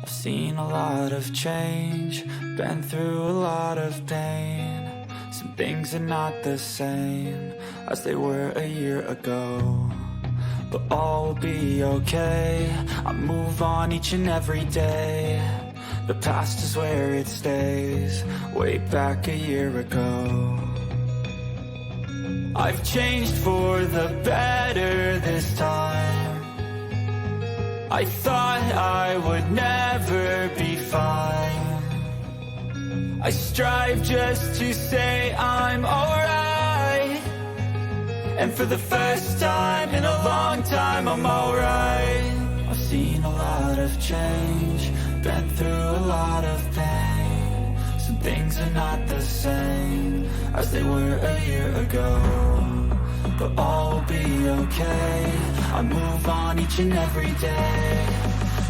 I've seen a lot of change, been through a lot of pain. Some things are not the same as they were a year ago, but all will be okay. I move on each and every day. The past is where it stays, way back a year ago. I've changed for the better this time. I thought I would never be fine. I strive just to say I'm alright, and for the first time in a long time I'm alright. I've seen a lot of change, been through a lot of pain. Some things are not the same as they were a year ago, but all will be okay. I move on each and every day.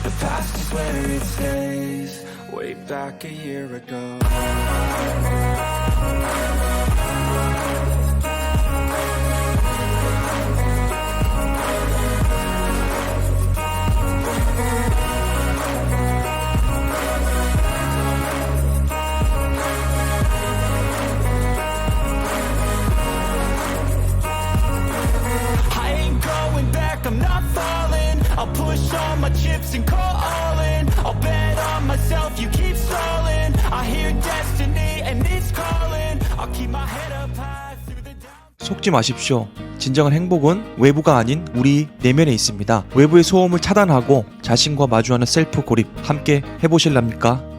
The past is where it stays, way back a year ago. I'm not falling. I'll push all my chips and call all in. I'll bet on myself, you keep stalling. I hear destiny and it's calling. I'll keep my head up high through the down. 속지 마십시오. 진정한 행복은 외부가 아닌 우리 내면에 있습니다. 외부의 소음을 차단하고 자신과 마주하는 셀프 고립 함께 해보실랍니까?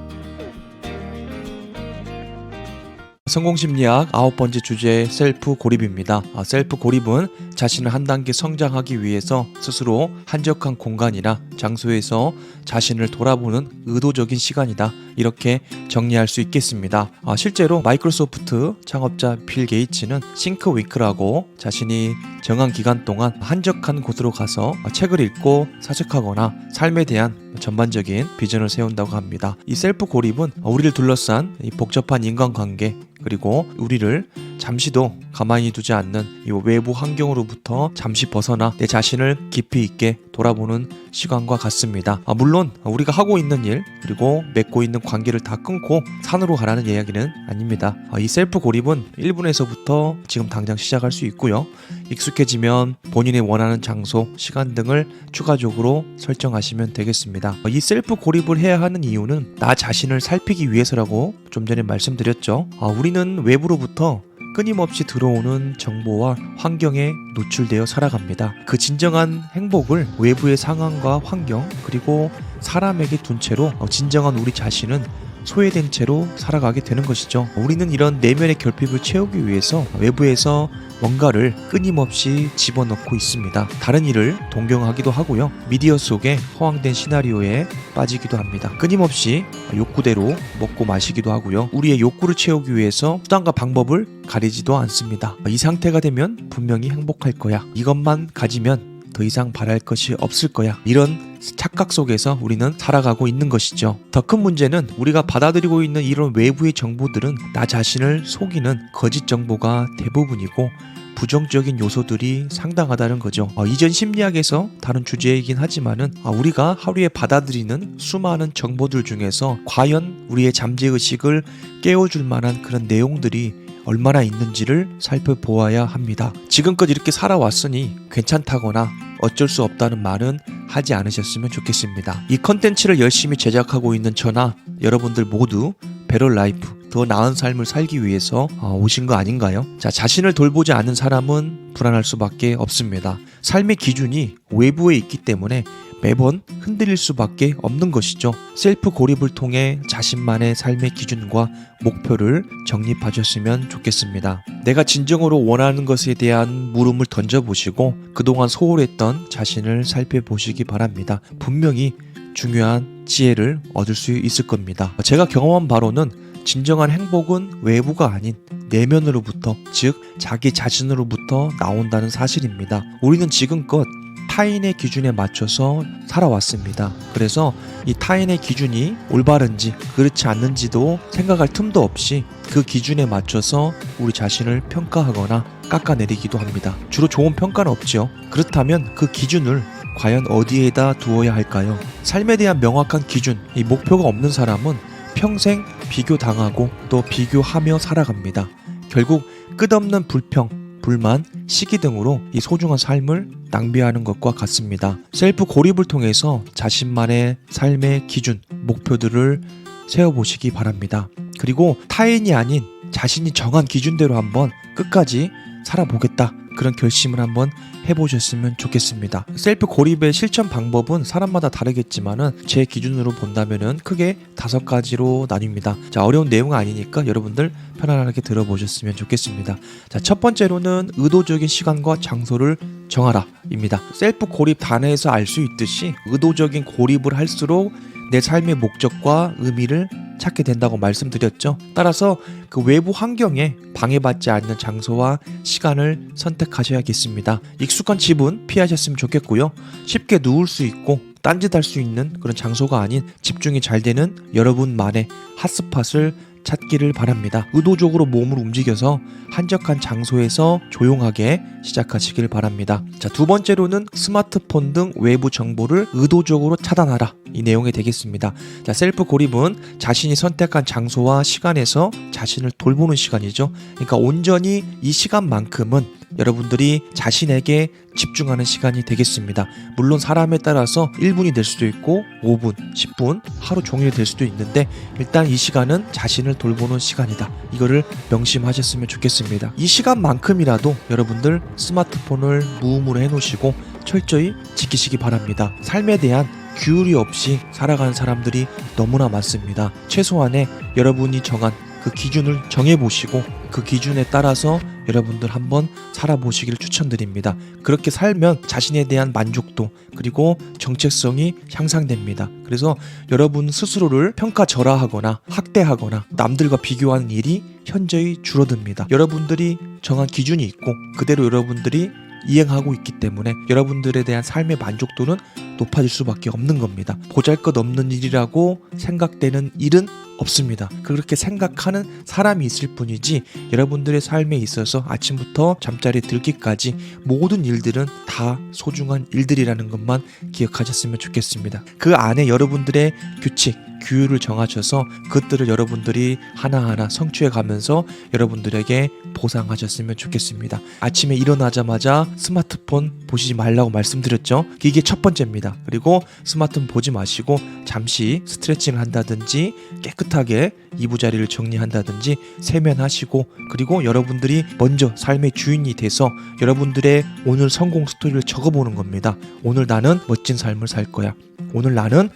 성공심리학 9번째 주제 셀프 고립입니다. 셀프 고립은 자신을 한 단계 성장하기 위해서 스스로 한적한 공간이나 장소에서 자신을 돌아보는 의도적인 시간이다. 이렇게 정리할 수 있겠습니다. 실제로 마이크로소프트 창업자 빌 게이츠는 싱크위크라고 자신이 정한 기간 동안 한적한 곳으로 가서 책을 읽고 사색하거나 삶에 대한 전반적인 비전을 세운다고 합니다. 이 셀프 고립은 우리를 둘러싼 이 복잡한 인간관계 그리고 우리를 잠시도 가만히 두지 않는 이 외부 환경으로부터 잠시 벗어나 내 자신을 깊이 있게 돌아보는 시간과 같습니다. 물론 우리가 하고 있는 일 그리고 맺고 있는 관계를 다 끊고 산으로 가라는 이야기는 아닙니다. 이 셀프 고립은 1분에서부터 지금 당장 시작할 수 있고요. 익숙해지면 본인의 원하는 장소, 시간 등을 추가적으로 설정하시면 되겠습니다. 이 셀프 고립을 해야 하는 이유는 나 자신을 살피기 위해서라고 좀 전에 말씀드렸죠. 우리는 외부로부터 끊임없이 들어오는 정보와 환경에 노출되어 살아갑니다. 그 진정한 행복을 외부의 상황과 환경 그리고 사람에게 둔 채로 진정한 우리 자신은 소외된 채로 살아가게 되는 것이죠. 우리는 이런 내면의 결핍을 채우기 위해서 외부에서 뭔가를 끊임없이 집어넣고 있습니다. 다른 일을 동경하기도 하고요. 미디어 속에 허황된 시나리오에 빠지기도 합니다. 끊임없이 욕구대로 먹고 마시기도 하고요. 우리의 욕구를 채우기 위해서 수단과 방법을 가리지도 않습니다. 이 상태가 되면 분명히 행복할 거야. 이것만 가지면 더 이상 바랄 것이 없을 거야. 이런 착각 속에서 우리는 살아가고 있는 것이죠. 더 큰 문제는 우리가 받아들이고 있는 이런 외부의 정보들은 나 자신을 속이는 거짓 정보가 대부분이고 부정적인 요소들이 상당하다는 거죠. 이전 심리학에서 다른 주제이긴 하지만은 우리가 하루에 받아들이는 수많은 정보들 중에서 과연 우리의 잠재의식을 깨워줄 만한 그런 내용들이 얼마나 있는지를 살펴보아야 합니다. 지금껏 이렇게 살아왔으니 괜찮다거나 어쩔 수 없다는 말은 하지 않으셨으면 좋겠습니다. 이 컨텐츠를 열심히 제작하고 있는 저나 여러분들 모두 베터 라이프, 더 나은 삶을 살기 위해서 오신 거 아닌가요? 자신을 돌보지 않는 사람은 불안할 수밖에 없습니다. 삶의 기준이 외부에 있기 때문에 매번 흔들릴 수밖에 없는 것이죠. 셀프 고립을 통해 자신만의 삶의 기준과 목표를 정립하셨으면 좋겠습니다. 내가 진정으로 원하는 것에 대한 물음을 던져보시고 그동안 소홀했던 자신을 살펴보시기 바랍니다. 분명히 중요한 지혜를 얻을 수 있을 겁니다. 제가 경험한 바로는 진정한 행복은 외부가 아닌 내면으로부터, 즉 자기 자신으로부터 나온다는 사실입니다. 우리는 지금껏 타인의 기준에 맞춰서 살아왔습니다. 그래서 이 타인의 기준이 올바른지 그렇지 않는지도 생각할 틈도 없이 그 기준에 맞춰서 우리 자신을 평가하거나 깎아내리기도 합니다. 주로 좋은 평가는 없죠. 그렇다면 그 기준을 과연 어디에다 두어야 할까요? 삶에 대한 명확한 기준, 이 목표가 없는 사람은 평생 비교당하고 또 비교하며 살아갑니다. 결국 끝없는 불평, 불만, 시기 등으로 이 소중한 삶을 낭비하는 것과 같습니다. 셀프 고립을 통해서 자신만의 삶의 기준, 목표들을 세워보시기 바랍니다. 그리고 타인이 아닌 자신이 정한 기준대로 한번 끝까지 살아보겠다, 그런 결심을 한번 해보셨으면 좋겠습니다. 셀프 고립의 실천 방법은 사람마다 다르겠지만은 제 기준으로 본다면은 크게 5가지로 나뉩니다. 자, 어려운 내용은 아니니까 여러분들 편안하게 들어보셨으면 좋겠습니다. 자, 첫 번째로는 의도적인 시간과 장소를 정하라 입니다. 셀프 고립 단어에서 알 수 있듯이 의도적인 고립을 할수록 내 삶의 목적과 의미를 찾게 된다고 말씀드렸죠. 따라서 그 외부 환경에 방해받지 않는 장소와 시간을 선택하셔야겠습니다. 익숙한 집은 피하셨으면 좋겠고요. 쉽게 누울 수 있고 딴짓할 수 있는 그런 장소가 아닌 집중이 잘 되는 여러분만의 핫스팟을 찾기를 바랍니다. 의도적으로 몸을 움직여서 한적한 장소에서 조용하게 시작하시길 바랍니다. 자, 두 번째로는 스마트폰 등 외부 정보를 의도적으로 차단하라, 이 내용이 되겠습니다. 자, 셀프 고립은 자신이 선택한 장소와 시간에서 자신을 돌보는 시간이죠. 그러니까 온전히 이 시간만큼은 여러분들이 자신에게 집중하는 시간이 되겠습니다. 물론 사람에 따라서 1분이 될 수도 있고 5분, 10분, 하루 종일 될 수도 있는데 일단 이 시간은 자신을 돌보는 시간이다. 이거를 명심하셨으면 좋겠습니다. 이 시간만큼이라도 여러분들 스마트폰을 무음으로 해놓으시고 철저히 지키시기 바랍니다. 삶에 대한 규율이 없이 살아가는 사람들이 너무나 많습니다. 최소한의 여러분이 정한 그 기준을 정해보시고 그 기준에 따라서 여러분들 한번 살아보시길 추천드립니다. 그렇게 살면 자신에 대한 만족도 그리고 정체성이 향상됩니다. 그래서 여러분 스스로를 평가절하하거나 학대하거나 남들과 비교하는 일이 현저히 줄어듭니다. 여러분들이 정한 기준이 있고 그대로 여러분들이 이행하고 있기 때문에 여러분들에 대한 삶의 만족도는 높아질 수밖에 없는 겁니다. 보잘것없는 일이라고 생각되는 일은 없습니다. 그렇게 생각하는 사람이 있을 뿐이지 여러분들의 삶에 있어서 아침부터 잠자리에 들기까지 모든 일들은 다 소중한 일들이라는 것만 기억하셨으면 좋겠습니다. 그 안에 여러분들의 규칙, 규율을 정하셔서 그것들을 여러분들이 하나하나 성취해 가면서 여러분들에게 보상하셨으면 좋겠습니다. 아침에 일어나자마자 스마트폰 보시지 말라고 말씀드렸죠. 이게 첫 번째입니다. 그리고 스마트폰 보지 마시고 잠시 스트레칭을 한다든지 깨끗하게 이부자리를 정리한다든지 세면하시고 그리고 여러분들이 먼저 삶의 주인이 돼서 여러분들의 오늘 성공 스토리를 적어보는 겁니다. 오늘 나는 멋진 삶을 살 거야. 오늘 나는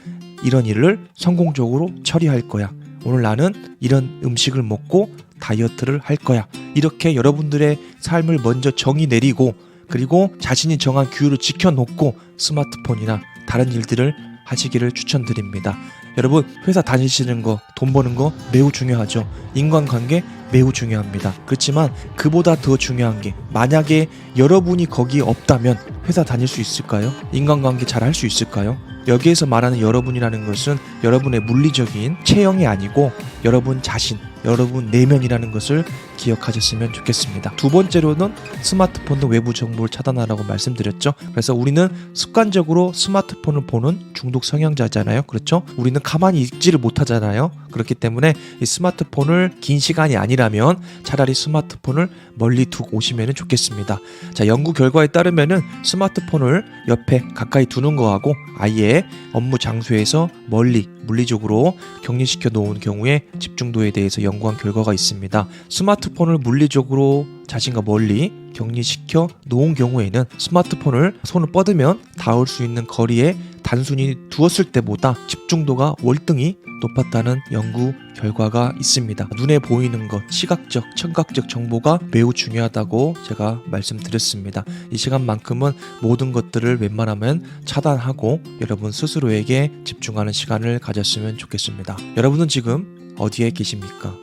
이런 일을 성공적으로 처리할 거야. 오늘 나는 이런 음식을 먹고 다이어트를 할 거야. 이렇게 여러분들의 삶을 먼저 정의 내리고 그리고 자신이 정한 규율을 지켜놓고 스마트폰이나 다른 일들을 하시기를 추천드립니다. 여러분 회사 다니시는 거, 돈 버는 거 매우 중요하죠. 인간관계 매우 중요합니다. 그렇지만 그보다 더 중요한 게 만약에 여러분이 거기에 없다면 회사 다닐 수 있을까요? 인간관계 잘 할 수 있을까요? 여기에서 말하는 여러분이라는 것은 여러분의 물리적인 체형이 아니고 여러분 자신, 여러분 내면이라는 것을 기억하셨으면 좋겠습니다. 두 번째로는 스마트폰 등 외부 정보를 차단하라고 말씀드렸죠. 그래서 우리는 습관적으로 스마트폰을 보는 중독 성향자잖아요. 그렇죠? 우리는 가만히 있지를 못하잖아요. 그렇기 때문에 이 스마트폰을 긴 시간이 아니라면 차라리 스마트폰을 멀리 두고 오시면 좋겠습니다. 자, 연구 결과에 따르면은 스마트폰을 옆에 가까이 두는 거하고 아예 업무 장소에서 멀리 물리적으로 격리시켜 놓은 경우에 집중도에 대해서 연구한 결과가 있습니다. 스마트폰을 물리적으로 자신과 멀리 격리시켜 놓은 경우에는 스마트폰을 손을 뻗으면 닿을 수 있는 거리에 단순히 두었을 때보다 집중도가 월등히 높았다는 연구 결과가 있습니다. 눈에 보이는 것, 시각적, 청각적 정보가 매우 중요하다고 제가 말씀드렸습니다. 이 시간만큼은 모든 것들을 웬만하면 차단하고 여러분 스스로에게 집중하는 시간을 가졌으면 좋겠습니다. 여러분은 지금 어디에 계십니까?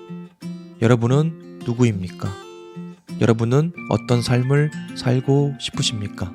여러분은 누구입니까? 여러분은 어떤 삶을 살고 싶으십니까?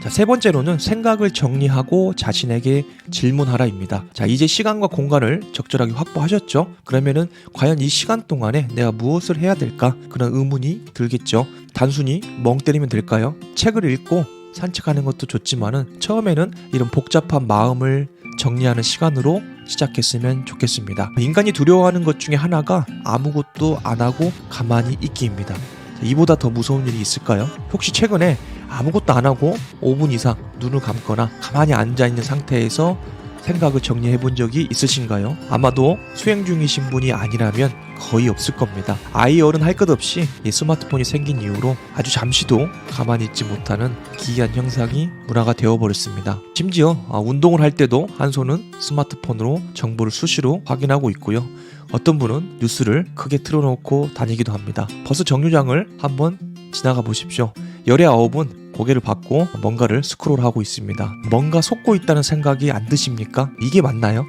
자, 세 번째로는 생각을 정리하고 자신에게 질문하라입니다. 자, 이제 시간과 공간을 적절하게 확보하셨죠? 그러면은 과연 이 시간 동안에 내가 무엇을 해야 될까? 그런 의문이 들겠죠. 단순히 멍 때리면 될까요? 책을 읽고 산책하는 것도 좋지만은 처음에는 이런 복잡한 마음을 정리하는 시간으로 시작했으면 좋겠습니다. 인간이 두려워하는 것 중에 하나가 아무것도 안 하고 가만히 있기입니다. 이보다 더 무서운 일이 있을까요? 혹시 최근에 아무것도 안 하고 5분 이상 눈을 감거나 가만히 앉아있는 상태에서 생각을 정리해 본 적이 있으신가요? 아마도 수행 중이신 분이 아니라면 거의 없을 겁니다. 아이 어른 할 것 없이 이 스마트폰이 생긴 이후로 아주 잠시도 가만히 있지 못하는 기이한 현상이 문화가 되어버렸습니다. 심지어 운동을 할 때도 한 손은 스마트폰으로 정보를 수시로 확인하고 있고요. 어떤 분은 뉴스를 크게 틀어놓고 다니기도 합니다. 버스 정류장을 한번 지나가 보십시오. 열의 아홉은 고개를 받고 뭔가를 스크롤하고 있습니다. 뭔가 속고 있다는 생각이 안 드십니까? 이게 맞나요?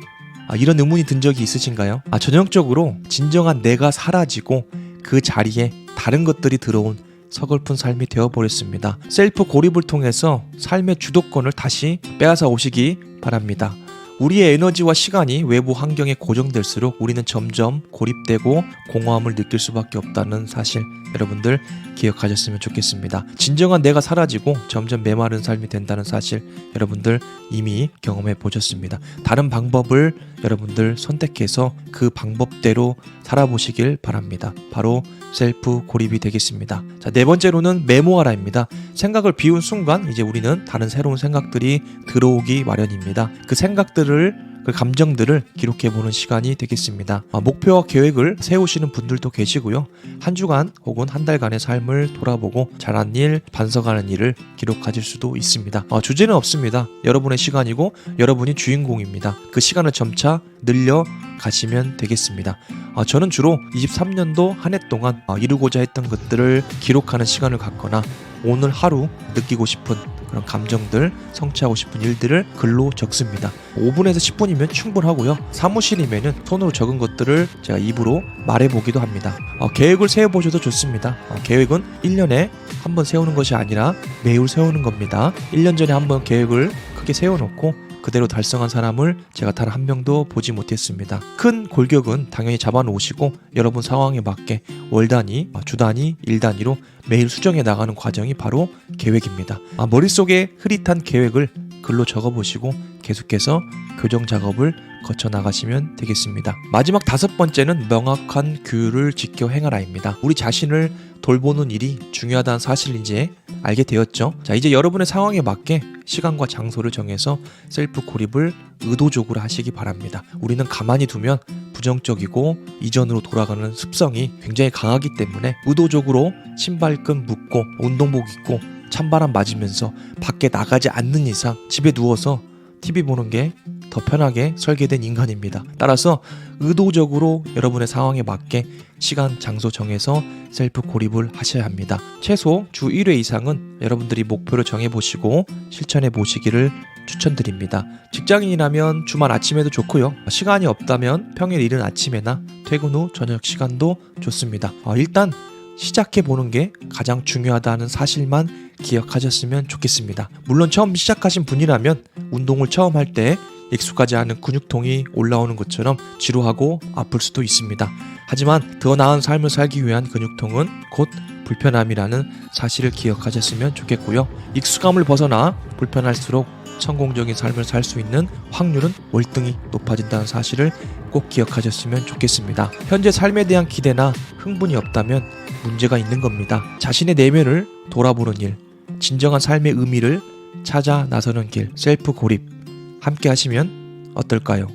이런 의문이 든 적이 있으신가요? 전형적으로 진정한 내가 사라지고 그 자리에 다른 것들이 들어온 서글픈 삶이 되어버렸습니다. 셀프 고립을 통해서 삶의 주도권을 다시 빼앗아 오시기 바랍니다. 우리의 에너지와 시간이 외부 환경에 고정될수록 우리는 점점 고립되고 공허함을 느낄 수밖에 없다는 사실 여러분들 기억하셨으면 좋겠습니다. 진정한 내가 사라지고 점점 메마른 삶이 된다는 사실 여러분들 이미 경험해 보셨습니다. 다른 방법을 여러분들 선택해서 그 방법대로 살아보시길 바랍니다. 바로 셀프 고립이 되겠습니다. 자, 네 번째로는 메모하라입니다. 생각을 비운 순간 이제 우리는 다른 새로운 생각들이 들어오기 마련입니다. 그 생각들을 그 감정들을 기록해보는 시간이 되겠습니다. 목표와 계획을 세우시는 분들도 계시고요. 한 주간 혹은 한 달간의 삶을 돌아보고 잘한 일, 반성하는 일을 기록하실 수도 있습니다. 주제는 없습니다. 여러분의 시간이고 여러분이 주인공입니다. 그 시간을 점차 늘려가시면 되겠습니다. 저는 주로 23년도 한 해 동안 이루고자 했던 것들을 기록하는 시간을 갖거나 오늘 하루 느끼고 싶은 그런 감정들, 성취하고 싶은 일들을 글로 적습니다. 5분에서 10분이면 충분하고요. 사무실이면은 손으로 적은 것들을 제가 입으로 말해보기도 합니다. 계획을 세워보셔도 좋습니다. 계획은 1년에 한 번 세우는 것이 아니라 매일 세우는 겁니다. 1년 전에 한번 계획을 크게 세워놓고 그대로 달성한 사람을 제가 단 한 명도 보지 못했습니다. 큰 골격은 당연히 잡아놓으시고 여러분 상황에 맞게 월 단위, 주 단위, 일 단위로 매일 수정해 나가는 과정이 바로 계획입니다. 머릿속에 흐릿한 계획을 글로 적어보시고 계속해서 교정 작업을 거쳐 나가시면 되겠습니다. 마지막 5번째는 명확한 규율을 지켜 행하라입니다. 우리 자신을 돌보는 일이 중요하다는 사실을 이제 알게 되었죠. 자, 이제 여러분의 상황에 맞게 시간과 장소를 정해서 셀프 고립을 의도적으로 하시기 바랍니다. 우리는 가만히 두면 부정적이고 이전으로 돌아가는 습성이 굉장히 강하기 때문에 의도적으로 신발끈 묶고 운동복 입고 찬바람 맞으면서 밖에 나가지 않는 이상 집에 누워서 TV 보는 게 더 편하게 설계된 인간입니다. 따라서 의도적으로 여러분의 상황에 맞게 시간, 장소 정해서 셀프 고립을 하셔야 합니다. 최소 주 1회 이상은 여러분들이 목표를 정해보시고 실천해 보시기를 추천드립니다. 직장인이라면 주말 아침에도 좋고요. 시간이 없다면 평일 이른 아침에나 퇴근 후 저녁 시간도 좋습니다. 일단 시작해보는 게 가장 중요하다는 사실만 기억하셨으면 좋겠습니다. 물론 처음 시작하신 분이라면 운동을 처음 할 때 익숙하지 않은 근육통이 올라오는 것처럼 지루하고 아플 수도 있습니다. 하지만 더 나은 삶을 살기 위한 근육통은 곧 불편함이라는 사실을 기억하셨으면 좋겠고요. 익숙함을 벗어나 불편할수록 성공적인 삶을 살 수 있는 확률은 월등히 높아진다는 사실을 꼭 기억하셨으면 좋겠습니다. 현재 삶에 대한 기대나 흥분이 없다면 문제가 있는 겁니다. 자신의 내면을 돌아보는 일, 진정한 삶의 의미를 찾아 나서는 길, 셀프 고립 함께 하시면 어떨까요?